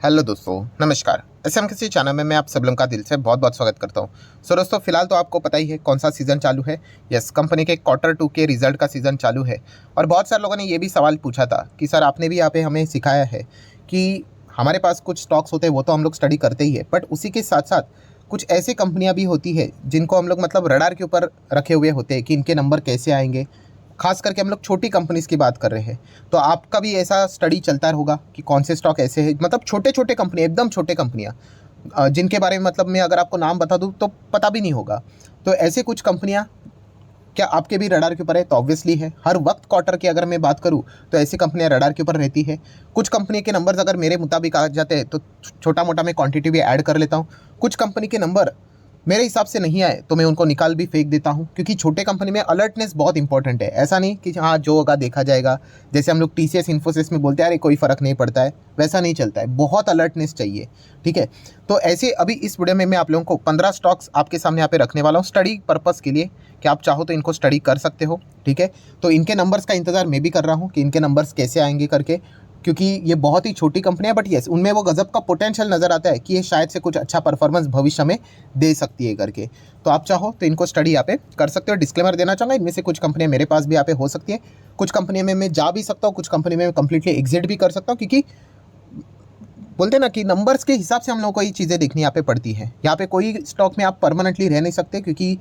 Hello दोस्तों, नमस्कार। SM किसी चैनल में मैं आप सब लोगों का दिल से बहुत बहुत स्वागत करता हूं। दोस्तों, फिलहाल तो आपको पता ही है कौन सा सीज़न चालू है। यस, कंपनी के क्वार्टर 2 के रिजल्ट का सीज़न चालू है। और बहुत सारे लोगों ने ये भी सवाल पूछा था कि सर आपने भी यहाँ पे हमें सिखाया है कि हमारे पास कुछ स्टॉक्स होते हैं, वो तो हम लोग स्टडी करते ही है, बट उसी के साथ साथ कुछ ऐसी कंपनियां भी होती है जिनको हम लोग मतलब रडार के ऊपर रखे हुए होते हैं कि इनके नंबर कैसे आएंगे। खास करके हम लोग छोटी कंपनीज की बात कर रहे हैं, तो आपका भी ऐसा स्टडी चलता होगा कि कौन से स्टॉक ऐसे हैं, मतलब छोटे छोटे कंपनी, एकदम छोटे कंपनियां, जिनके बारे में मतलब मैं अगर आपको नाम बता दूं तो पता भी नहीं होगा। तो ऐसे कुछ कंपनियां क्या आपके भी रडार के ऊपर है? तो ऑब्वियसली है। हर वक्त क्वार्टर की अगर मैं बात करूं तो ऐसी कंपनियां रडार के ऊपर रहती है। कुछ कंपनी के नंबर्स अगर मेरे मुताबिक आ जाते हैं तो छोटा मोटा मैं क्वांटिटी भी ऐड कर लेता हूं। कुछ कंपनी के नंबर मेरे हिसाब से नहीं आए तो मैं उनको निकाल भी फेंक देता हूँ, क्योंकि छोटे कंपनी में अलर्टनेस बहुत इंपॉर्टेंट है। ऐसा नहीं कि हाँ जो होगा देखा जाएगा, जैसे हम लोग टीसीएस इन्फोसिस में बोलते हैं अरे कोई फ़र्क नहीं पड़ता है, वैसा नहीं चलता है। बहुत अलर्टनेस चाहिए, ठीक है। तो ऐसे अभी इस वीडियो में मैं आप लोगों को 15 स्टॉक्स आपके सामने यहाँ पे रखने वाला हूँ स्टडी पर्पज़ के लिए, कि आप चाहो तो इनको स्टडी कर सकते हो, ठीक है। तो इनके नंबर्स का इंतज़ार मैं भी कर रहा हूँ कि इनके नंबर्स कैसे आएंगे करके, क्योंकि ये बहुत ही छोटी कंपनी है, बट येस उनमें वो गजब का पोटेंशियल नज़र आता है कि ये शायद से कुछ अच्छा परफॉर्मेंस भविष्य में दे सकती है करके। तो आप चाहो तो इनको स्टडी यहाँ पे कर सकते हो। डिस्क्लेमर देना चाहूँगा, इनमें से कुछ कंपनियां मेरे पास भी यहाँ पे हो सकती है, कुछ कंपनी में मैं जा भी सकता हूँ, कुछ कंपनी में मैं कंप्लीटली एग्जिट भी कर सकता हूँ, क्योंकि बोलते हैं ना कि नंबर्स के हिसाब से हम लोगों को ये चीज़ें देखनी यहाँ पे पड़ती है। यहाँ पे कोई स्टॉक में आप परमानेंटली रह नहीं सकते, क्योंकि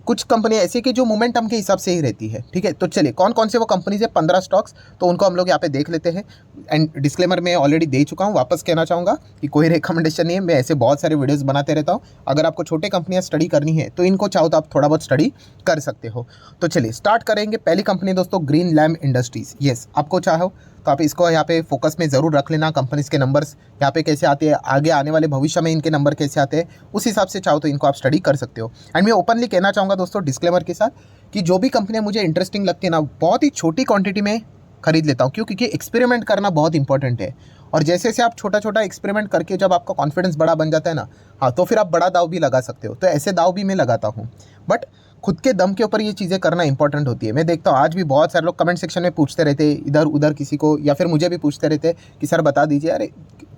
कुछ कंपनी ऐसी कि जो मोमेंटम के हिसाब से ही रहती है, ठीक है। तो चलिए कौन कौन से वो कंपनीज है 15 स्टॉक्स, तो उनको हम लोग यहाँ पे देख लेते हैं। एंड डिस्क्लेमर मैं ऑलरेडी दे चुका हूँ, वापस कहना चाहूँगा कि कोई रिकमेंडेशन नहीं है, मैं ऐसे बहुत सारे वीडियोस बनाते रहता हूँ। अगर आपको छोटे कंपनियाँ स्टडी करनी है तो इनको चाहो तो आप थोड़ा बहुत स्टडी कर सकते हो। तो चलिए स्टार्ट करेंगे। पहली कंपनी दोस्तों ग्रीन लैम्प इंडस्ट्रीज़। येस, आपको चाहो तो आप इसको यहाँ पे फोकस में ज़रूर रख लेना। कंपनीज़ के नंबर्स यहाँ पे कैसे आते हैं, आगे आने वाले भविष्य में इनके नंबर कैसे आते हैं, उस हिसाब से चाहो तो इनको आप स्टडी कर सकते हो। एंड मैं ओपनली कहना चाहूँगा दोस्तों डिस्क्लेमर के साथ कि जो भी कंपनियाँ मुझे इंटरेस्टिंग लगती है ना, बहुत ही छोटी क्वांटिटी में खरीद लेता हूँ। क्यों? क्योंकि एक्सपेरिमेंट करना बहुत इंपॉर्टेंट है। और जैसे जैसे आप छोटा छोटा एक्सपेरिमेंट करके जब आपका कॉन्फिडेंस बड़ा बन जाता है ना, हाँ, तो फिर आप बड़ा दाव भी लगा सकते हो। तो ऐसे दाव भी मैं लगाता हूँ, बट खुद के दम के ऊपर ये चीज़ें करना इंपॉर्टेंट होती है। मैं देखता हूँ आज भी बहुत सारे लोग कमेंट सेक्शन में पूछते रहते इधर उधर किसी को, या फिर मुझे भी पूछते रहते कि सर बता दीजिए। अरे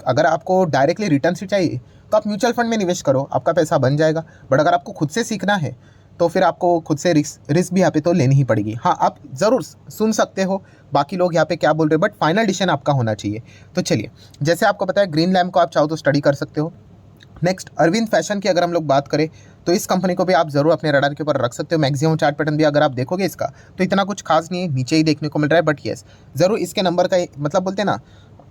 अगर आपको डायरेक्टली रिटर्न से चाहिए तो आप म्यूचुअल फंड में निवेश करो, आपका पैसा बन जाएगा। बट अगर आपको खुद से सीखना है तो फिर आपको खुद से रिस्क भी यहाँ पे तो लेनी ही पड़ेगी। हाँ, आप ज़रूर सुन सकते हो बाकी लोग यहाँ पे क्या बोल रहे हैं, बट फाइनल डिसीजन आपका होना चाहिए। तो चलिए, जैसे आपको पता है ग्रीन लैम्प को आप चाहो तो स्टडी कर सकते हो। नेक्स्ट अरविंद फैशन की अगर हम लोग बात करें तो इस कंपनी को भी आप जरूर अपने रडार के ऊपर रख सकते हो। मैक्सिमम चार्ट पैटर्न भी अगर आप देखोगे इसका तो इतना कुछ खास नहीं है, नीचे ही देखने को मिल रहा है, बट येस जरूर इसके नंबर का मतलब बोलते हैं ना,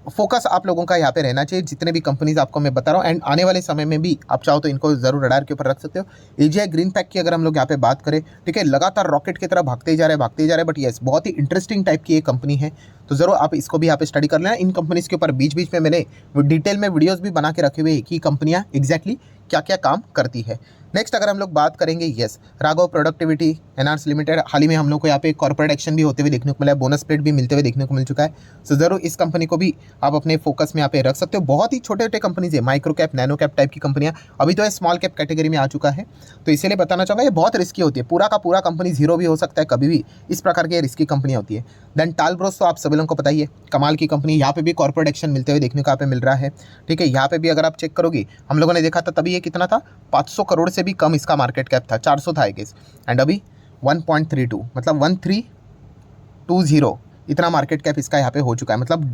फोकस आप लोगों का यहाँ पे रहना चाहिए। जितने भी कंपनीज आपको मैं बता रहा हूँ, एंड आने वाले समय में भी आप चाहो तो इनको जरूर रडार के ऊपर रख सकते हो। एजीआई ग्रीन पैक की अगर हम लोग यहाँ पे बात करें, ठीक है, लगातार रॉकेट की तरह भागते ही जा रहे हैं, बट येस बहुत ही इंटरेस्टिंग टाइप की ये कंपनी है। तो जरूर आप इसको भी यहाँ पे स्टडी कर लेना। इन कंपनीज के ऊपर बीच बीच में मैंने डिटेल में वीडियोस भी बना के रखे हुए हैं कि कंपनियाँ एग्जैक्टली क्या क्या काम करती है। नेक्स्ट अगर हम लोग बात करेंगे, यस, राघव प्रोडक्टिविटी एनआर्स लिमिटेड। हाल ही में हम लोग को यहाँ पे कॉर्पोरेट एक्शन भी होते हुए देखने को मिला है, बोनस प्लेट भी मिलते हुए देखने को मिल चुका है। सो जरूर इस कंपनी को भी आप अपने फोकस में यहाँ पे रख सकते हो। बहुत ही छोटे छोटे कंपनीज है, micro cap nano cap type की कंपनियाँ, अभी तो ये स्मॉल कैप कैटेगरी में आ चुका है। तो इसीलिए बताना चाहूँगा ये बहुत रिस्की होती है, पूरा का पूरा कंपनी जीरो भी हो सकता है कभी भी, इस प्रकार की रिस्की कंपनियाँ होती है। देन टालब्रोस तो आप सभी लोगों को पता ही है, कमाल की कंपनी, यहाँ पे भी कॉर्पोरेट एक्शन मिलते हुए देखने को यहाँ पे मिल रहा है, ठीक है। यहाँ पे भी अगर आप चेक करोगे, हम लोगों ने देखा था तभी ये कितना था, 500 करोड़ से भी कम इसका मार्केट कैप था, 400 था आई गेस, एंड अभी 1.32 मतलब 1320 इतना मार्केट कैप इसका यहाँ पे हो चुका है। मतलब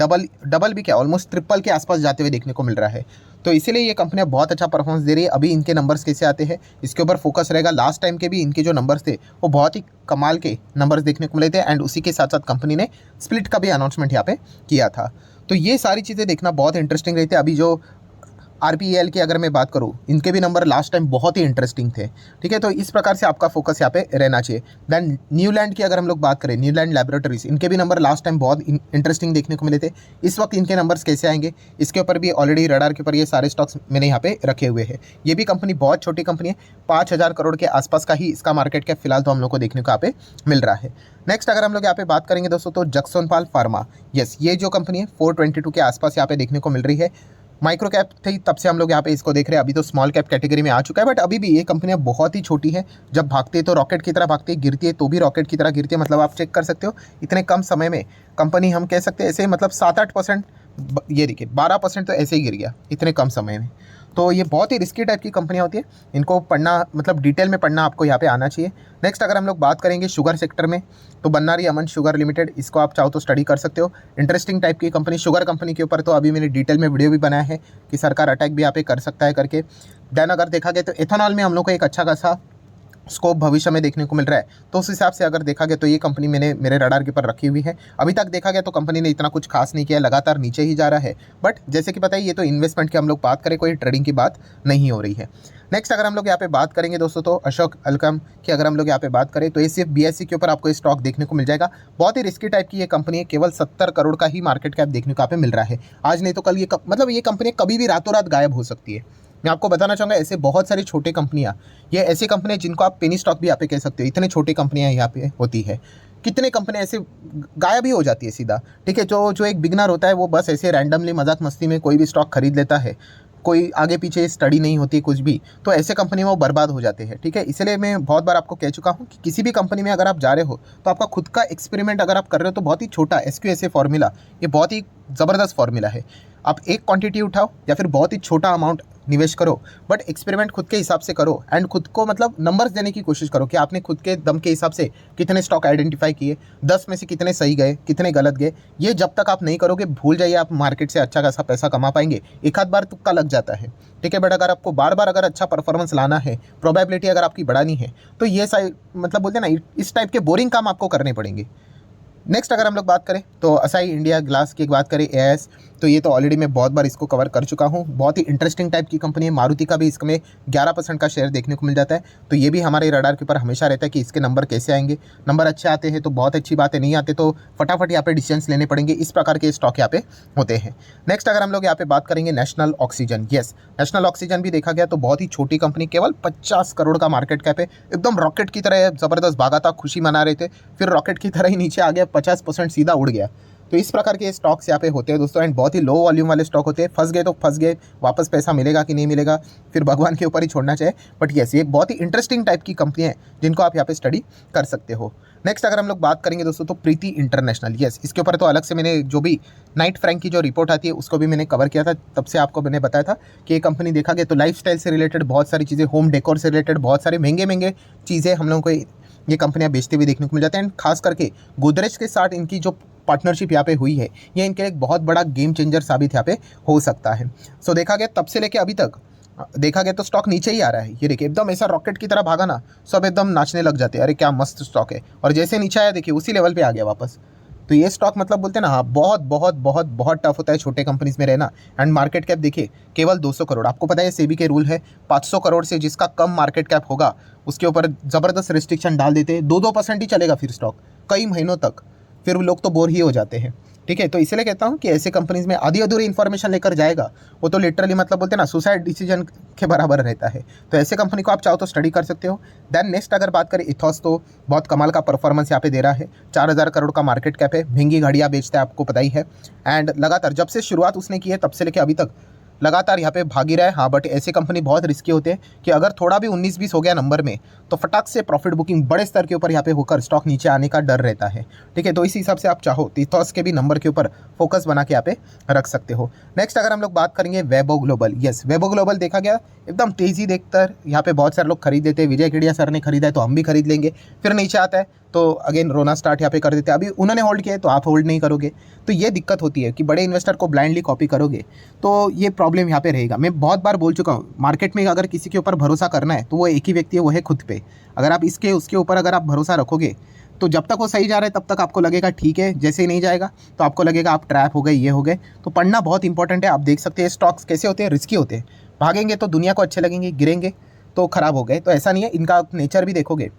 डबल भी क्या, ऑलमोस्ट ट्रिपल के आसपास जाते हुए देखने को मिल रहा है। तो इसीलिए ये कंपनियां बहुत अच्छा परफॉर्मेंस दे रही है। अभी इनके नंबर्स कैसे आते हैं इसके ऊपर फोकस रहेगा। लास्ट टाइम के भी इनके जो नंबर्स थे वो बहुत ही कमाल के नंबर्स देखने को मिले थे, एंड उसी के साथ साथ कंपनी ने स्प्लिट का भी अनाउंसमेंट यहाँ पे किया था। तो ये सारी चीज़ें देखना बहुत इंटरेस्टिंग रहती है। अभी जो आरपीएल की अगर मैं बात करूं, इनके भी नंबर लास्ट टाइम बहुत ही इंटरेस्टिंग थे, ठीक है। तो इस प्रकार से आपका फोकस यहाँ पे रहना चाहिए। देन न्यूलैंड की अगर हम लोग बात करें, न्यूलैंड लैबोरेटरीज, इनके भी नंबर लास्ट टाइम बहुत इंटरेस्टिंग देखने को मिले थे। इस वक्त इनके नंबर्स कैसे आएंगे इसके ऊपर भी ऑलरेडी रडार के ऊपर ये सारे स्टॉक्स मैंने यहाँ पे रखे हुए हैं। ये भी कंपनी बहुत छोटी कंपनी है, 5000 करोड़ के आसपास का ही इसका मार्केट कैप फिलहाल तो हम लोग को देखने को यहाँ पे मिल रहा है। नेक्स्ट अगर हम लोग यहाँ पे बात करेंगे दोस्तों तो जक्सोनपाल फार्मा, यस, ये जो कंपनी है 422 के आसपास यहाँ पे देखने को मिल रही है। माइक्रो कैप थी तब से हम लोग यहाँ पे इसको देख रहे हैं, अभी तो स्मॉल कैप कैटेगरी में आ चुका है, बट अभी भी ये कंपनियाँ बहुत ही छोटी है। जब भागती है तो रॉकेट की तरह भागती है, गिरती है तो भी रॉकेट की तरह गिरती है। मतलब आप चेक कर सकते हो इतने कम समय में कंपनी, हम कह सकते हैं ऐसे मतलब 7-8% ये देखिए 12% तो ऐसे ही गिर गया इतने कम समय में। तो ये बहुत ही रिस्की टाइप की कंपनियाँ होती है, इनको पढ़ना मतलब डिटेल में पढ़ना आपको यहाँ पे आना चाहिए। नेक्स्ट अगर हम लोग बात करेंगे शुगर सेक्टर में, तो बन्नारी अमन शुगर लिमिटेड, इसको आप चाहो तो स्टडी कर सकते हो। इंटरेस्टिंग टाइप की कंपनी, शुगर कंपनी के ऊपर तो अभी मैंने डिटेल में वीडियो भी बनाया है कि सरकार अटैक भी यहाँ पे कर सकता है करके। देन अगर देखा गया तो एथेनॉल में हम लोग को एक अच्छा खासा स्कोप भविष्य में देखने को मिल रहा है, तो उस हिसाब से अगर देखा गया तो ये कंपनी मैंने मेरे रडार के ऊपर रखी हुई है। अभी तक देखा गया तो कंपनी ने इतना कुछ खास नहीं किया, लगातार नीचे ही जा रहा है, बट जैसे कि पता है ये तो इन्वेस्टमेंट की हम लोग बात करें, कोई ट्रेडिंग की बात नहीं हो रही है। नेक्स्ट अगर हम लोग यहाँ पे बात करेंगे दोस्तों, तो अशोक अल्कम की अगर हम लोग यहाँ पे बात करें तो ये सिर्फ BSE के ऊपर आपको स्टॉक देखने को मिल जाएगा। बहुत ही रिस्की टाइप की ये कंपनी है, केवल 70 करोड़ का ही मार्केट कैप देखने को यहाँ पे मिल रहा है। आज नहीं तो कल ये मतलब ये कंपनी कभी भी रातों रात गायब हो सकती है। मैं आपको बताना चाहूँगा ऐसे बहुत सारी छोटे कंपनियाँ, ये ऐसी कंपनियाँ जिनको आप पेनी स्टॉक भी यहाँ पे कह सकते हो, इतनी छोटी कंपनियाँ यहाँ पे होती है। कितने कंपनी ऐसे गायब ही हो जाती है सीधा, ठीक है। जो एक बिगनर होता है वो बस ऐसे रैंडमली मजाक मस्ती में कोई भी स्टॉक खरीद लेता है, कोई आगे पीछे स्टडी नहीं होती कुछ भी, तो ऐसे कंपनी में वो बर्बाद हो जाते हैं, ठीक है। इसलिए मैं बहुत बार आपको कह चुका हूँ कि किसी भी कंपनी में अगर आप जा रहे हो तो आपका खुद का एक्सपेरिमेंट अगर आप कर रहे हो तो बहुत ही छोटा SQSA फॉर्मूला, ये बहुत ही ज़बरदस्त फॉर्मूला है। आप एक क्वांटिटी उठाओ या फिर बहुत ही छोटा अमाउंट निवेश करो, बट एक्सपेरिमेंट खुद के हिसाब से करो एंड खुद को मतलब नंबर्स देने की कोशिश करो कि आपने खुद के दम के हिसाब से कितने स्टॉक आइडेंटिफाई किए, 10 में से कितने सही गए, कितने गलत गए। ये जब तक आप नहीं करोगे, भूल जाइए आप मार्केट से अच्छा खासा पैसा कमा पाएंगे। एक आध बार तुक्का लग जाता है, ठीक है, बट अगर आपको बार बार अगर अच्छा परफॉर्मेंस लाना है, प्रोबेबिलिटी अगर आपकी बढ़ानी है, तो ये मतलब बोलते हैं ना, इस टाइप के बोरिंग काम आपको करने पड़ेंगे। नेक्स्ट अगर हम लोग बात करें तो असाई इंडिया ग्लास की बात करें, AIS, तो ये तो ऑलरेडी मैं बहुत बार इसको कवर कर चुका हूँ। बहुत ही इंटरेस्टिंग टाइप की कंपनी है। मारुति का भी इसमें 11% का शेयर देखने को मिल जाता है, तो ये भी हमारे रडार के ऊपर हमेशा रहता है कि इसके नंबर कैसे आएंगे। नंबर अच्छे आते हैं तो बहुत अच्छी बात है, नहीं आते तो फटाफट यहाँ पे डिसीजंस लेने पड़ेंगे। इस प्रकार के स्टॉक यहाँ पे होते हैं। नेक्स्ट अगर हम लोग यहाँ पे बात करेंगे national oxygen, yes, national oxygen भी देखा गया तो बहुत ही छोटी कंपनी, केवल 50 करोड़ का मार्केट कैप है। एकदम रॉकेट की तरह ज़बरदस्त भागा था, खुशी मना रहे थे, फिर रॉकेट की तरह ही नीचे आ गया, 50% सीधा उड़ गया। तो इस प्रकार के स्टॉक्स यहाँ पे होते हैं दोस्तों, एंड बहुत ही लो वॉल्यूम वाले स्टॉक होते हैं। फंस गए तो फंस गए, वापस पैसा मिलेगा कि नहीं मिलेगा फिर भगवान के ऊपर ही छोड़ना चाहिए। बट यस, ये बहुत ही इंटरेस्टिंग टाइप की कंपनी है जिनको आप यहाँ पे स्टडी कर सकते हो। नेक्स्ट अगर हम लोग बात करेंगे दोस्तों तो प्रीति इंटरनेशनल, यस, इसके ऊपर तो अलग से मैंने जो भी नाइट फ्रैंक की जो रिपोर्ट आती है उसको भी मैंने कवर किया था, तब से आपको मैंने बताया था कि ये कंपनी देखा गया तो लाइफस्टाइल से रिलेटेड बहुत सारी चीज़ें, होम डेकोर से रिलेटेड बहुत सारे महंगे चीज़ें हम लोगों को ये कंपनियां बेचते हुए देखने को मिल जाते हैं। एंड खास करके गोदरेज के साथ इनकी जो पार्टनरशिप यहाँ पे हुई है, ये इनके एक बहुत बड़ा गेम चेंजर साबित यहाँ पे हो सकता है। सो देखा गया तब से लेके अभी तक देखा गया तो स्टॉक नीचे ही आ रहा है। ये देखिए एकदम ऐसा रॉकेट की तरह भागा ना, सब एकदम नाचने लग जाते हैं, अरे क्या मस्त स्टॉक है, और जैसे नीचे आया देखिए उसी लेवल पे आ गया वापस। तो ये स्टॉक मतलब बोलते हैं ना, हाँ, बहुत बहुत बहुत बहुत टफ होता है छोटे कंपनीज में रहना। एंड मार्केट कैप देखिए केवल 200 करोड़, आपको पता है सेबी के रूल है 500 करोड़ से जिसका कम मार्केट कैप होगा उसके ऊपर ज़बरदस्त रिस्ट्रिक्शन डाल देते हैं। 2% ही चलेगा फिर स्टॉक कई महीनों तक, फिर लोग तो बोर ही हो जाते हैं, ठीक है। तो इसलिए कहता हूँ कि ऐसे कंपनीज में आधी अधूरी इन्फॉर्मेशन लेकर जाएगा वो तो लिटरली मतलब बोलते हैं ना सुसाइड डिसीजन के बराबर रहता है। तो ऐसे कंपनी को आप चाहो तो स्टडी कर सकते हो। देन नेक्स्ट अगर बात करें इथॉस, तो बहुत कमाल का परफॉर्मेंस यहाँ पे दे रहा है। 4000 करोड़ का मार्केट कैप है, महंगी गाड़ियाँ बेचता है आपको पता ही है, एंड लगातार जब से शुरुआत उसने की है तब से लेकर अभी तक लगातार यहाँ पे भाग ही रहा है। हाँ, बट ऐसे कंपनी बहुत रिस्की होते हैं कि अगर थोड़ा भी 19-20 हो गया नंबर में तो फटाक से प्रॉफिट बुकिंग बड़े स्तर के ऊपर यहाँ पे होकर स्टॉक नीचे आने का डर रहता है, ठीक है। तो इस हिसाब से आप चाहो तो इथॉस के भी नंबर के ऊपर फोकस बना के यहाँ पे रख सकते हो। नेक्स्ट अगर हम लोग बात करेंगे Weibo global, yes, Weibo global देखा गया एकदम तेज़ी देखकर यहाँ पे बहुत सारे लोग खरीद देते हैं। विजय केडिया सर ने खरीदा है तो हम भी खरीद लेंगे, फिर नीचे आता है तो अगेन रोना स्टार्ट यहाँ पे कर देते हैं। अभी उन्होंने होल्ड किया है तो आप होल्ड नहीं करोगे, तो ये दिक्कत होती है कि बड़े इन्वेस्टर को ब्लाइंडली कॉपी करोगे तो ये प्रॉब्लम यहाँ पे रहेगा। मैं बहुत बार बोल चुका हूँ, मार्केट में अगर किसी के ऊपर भरोसा करना है तो वो एक ही व्यक्ति है, वो है खुद पे। अगर आप इसके उसके ऊपर अगर आप भरोसा रखोगे तो जब तक वो सही जा रहा है तब तक आपको लगेगा ठीक है, जैसे ही नहीं जाएगा तो आपको लगेगा आप ट्रैप हो गए, ये हो गए। तो पढ़ना बहुत इंपॉर्टेंट है। आप देख सकते हैं स्टॉक्स कैसे होते हैं, रिस्की होते हैं। भागेंगे तो दुनिया को अच्छे लगेंगे, गिरेंगे तो ख़राब हो गए, तो ऐसा नहीं है। इनका नेचर भी देखोगे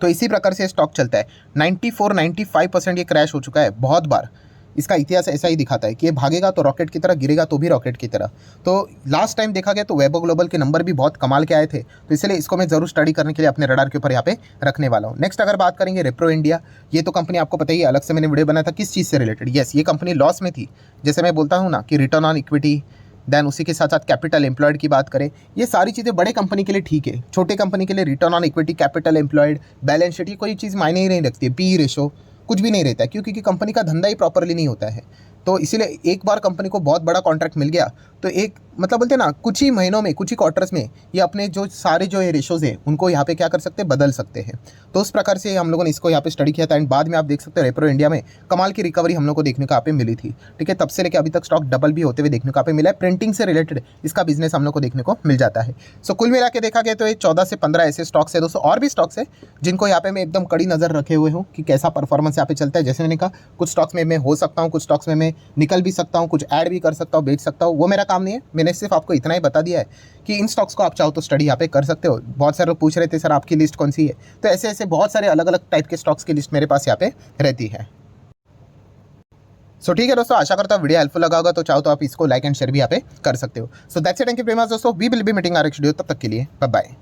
तो इसी प्रकार से स्टॉक चलता है। 94-95% ये क्रैश हो चुका है बहुत बार। इसका इतिहास ऐसा ही दिखाता है कि ये भागेगा तो रॉकेट की तरह, गिरेगा तो भी रॉकेट की तरह। तो लास्ट टाइम देखा गया तो वेबो ग्लोबल के नंबर भी बहुत कमाल के आए थे, तो इसलिए इसको मैं ज़रूर स्टडी करने के लिए अपने रडार के ऊपर यहाँ पे रखने वाला हूँ। नेक्स्ट अगर बात करेंगे रेप्रो इंडिया, ये तो कंपनी आपको पता ही है, अलग से मैंने वीडियो बनाया था किस चीज़ से रिलेटेड। यस, ये कंपनी लॉस में थी, जैसे मैं बोलता हूँ ना कि रिटर्न ऑन इक्विटी, देन उसी के साथ साथ कैपिटल एम्प्लॉयड की बात करें, ये सारी चीज़ें बड़े कंपनी के लिए ठीक है। छोटे कंपनी के लिए return on equity, capital employed, balance sheet, ये कोई चीज़ मायने ही नहीं रखती है। पी रेशो कुछ भी नहीं रहता है, क्योंकि कंपनी का धंधा ही प्रॉपरली नहीं होता है। तो इसीलिए एक बार कंपनी को बहुत बड़ा कॉन्ट्रैक्ट मिल गया तो एक मतलब बोलते हैं ना, कुछ ही महीनों में, कुछ ही क्वार्टर्स में ये अपने जो सारे जो रेशोज़ है उनको यहाँ पे क्या कर सकते हैं, बदल सकते हैं। तो उस प्रकार से हम लोगों ने इसको यहाँ पे स्टडी किया था एंड बाद में आप देख सकते हैं रेपरो इंडिया में कमाल की रिकवरी हम लोग को देखने को यहाँ पे मिली थी। ठीक है, तब से लेकर अभी तक स्टॉक डबल भी होते हुए देखने को यहाँ पे मिला है। प्रिंटिंग से रिलेटेड इसका बिजनेस हम लोग को देखने को मिल जाता है। सो कुल मिला के देखा गया तो ये 14 से 15 ऐसे स्टॉक्स है दोस्तों, और भी स्टॉक्स है जिनको यहाँ पे मैं एकदम कड़ी नज़र रखे हुए हूँ कि कैसा परफॉर्मेंस यहाँ पे चलता है। जैसे मैंने कहा, कुछ स्टॉक्स में मैं हो सकता हूँ, कुछ स्टॉक्स में मैं निकल भी सकता हूँ, कुछ ऐड भी कर सकता हूँ, बेच सकता हूँ, वो मेरा काम नहीं है। मैंने सिर्फ आपको इतना ही बता दिया है कि इन स्टॉक्स को आप चाहो तो स्टडी यहाँ पे कर सकते हो। बहुत सारे लोग पूछ रहे थे सर आपकी लिस्ट कौन सी है, तो ऐसे ऐसे बहुत सारे अलग अलग टाइप के स्टॉक्स की लिस्ट मेरे पास यहाँ पे रहती है। सो ठीक है दोस्तों, आशा करता हूँ वीडियो हेल्पफुल लगा होगा, तो चाहो तो आप इसको लाइक एंड शेयर भी यहाँ पे कर सकते हो। So that's it, thank you very much दोस्तों, we will be meeting our next video, तब तक के लिए बाय बाय।